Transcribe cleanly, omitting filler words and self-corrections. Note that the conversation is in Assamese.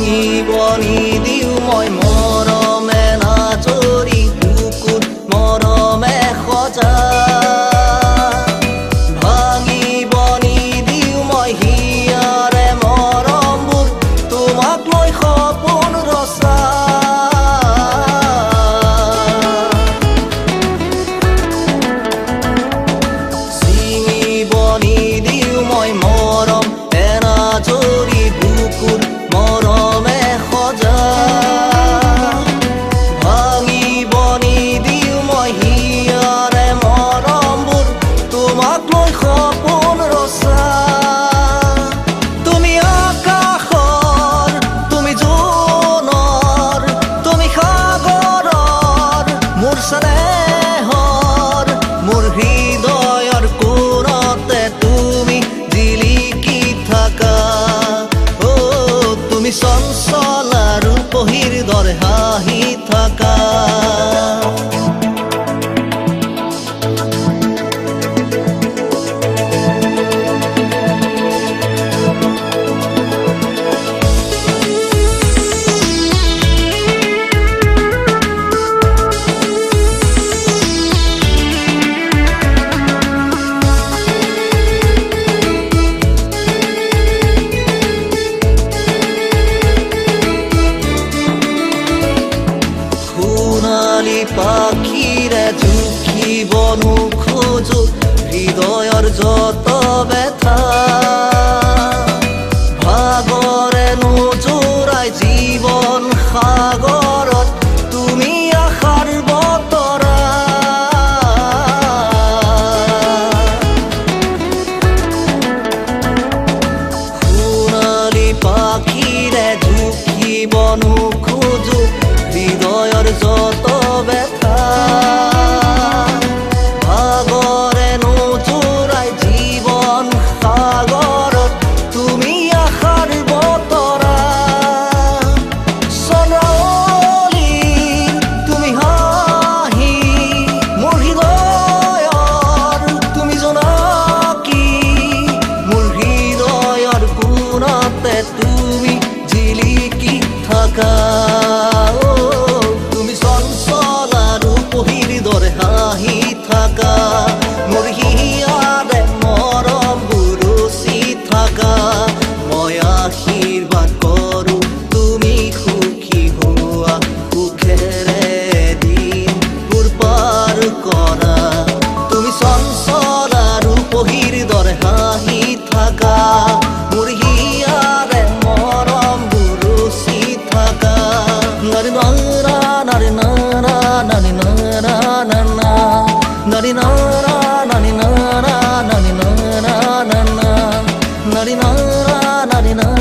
ভাঙিব নিদিওঁ মই মৰমে নাজৰি বুকুত মৰমে সজা ভাঙিব নিদিওঁ মই হিয়াৰে মৰমবোৰ তোমাক লৈ সপোন ৰচা ছিঙিব নিদিওঁ মই মৰম এনাজৰি বুকুৰ মৰমে সজা ভাঙিব নিদিওঁ মই হিয়াৰে মৰমবোৰ তোমাক লৈ সপোন ৰচা তুমি আকাশৰ তুমি জোনৰ তুমি সাগৰৰ মোৰ স্নেহৰ মোৰ হৃদয়ৰ কোণতে তুমি জিলিকি থাকা তুমি চঞ্চল আৰু পহিৰ দৰে হাঁহি থাকা সোণালী পাখিৰে জুখিব নোখোজো হৃদয়ৰ যত ব্যথা ভাগৰে নোজোৰাই জীৱন সাগৰত তুমি আশাৰ বতৰা সোণালী পাখিৰে জুখিব নোখোজো হৃদয়ৰ যত ব্যথা ভাগৰে নোজোৰাই জীৱন সাগৰত তুমি আশাৰ বতৰা চন্দ্ৰাৱলীৰ তুমি হাঁহি মোৰ হৃদয়ৰ তুমি জোনাকী মোৰ হৃদয়ৰ কোণতে তুমি জিলিকি থাকা হাঁহি থাকা মোৰ হিয়াৰে মৰমবোৰ ৰচি থাকা মই আশীৰ্বাদ কৰোঁ তুমি সুখী হোৱা সুখেৰে দিনবোৰ পাৰ কৰা তুমি চঞ্চল আৰু পহিৰ দৰে হাঁহি থাকা মোৰ হিয়াৰে মৰমবোৰ ৰচি থাকা নাৰী নাৰা নাৰী নাৰা নাৰী নাৰা nari nara nari nara nari nara nari nara nari nara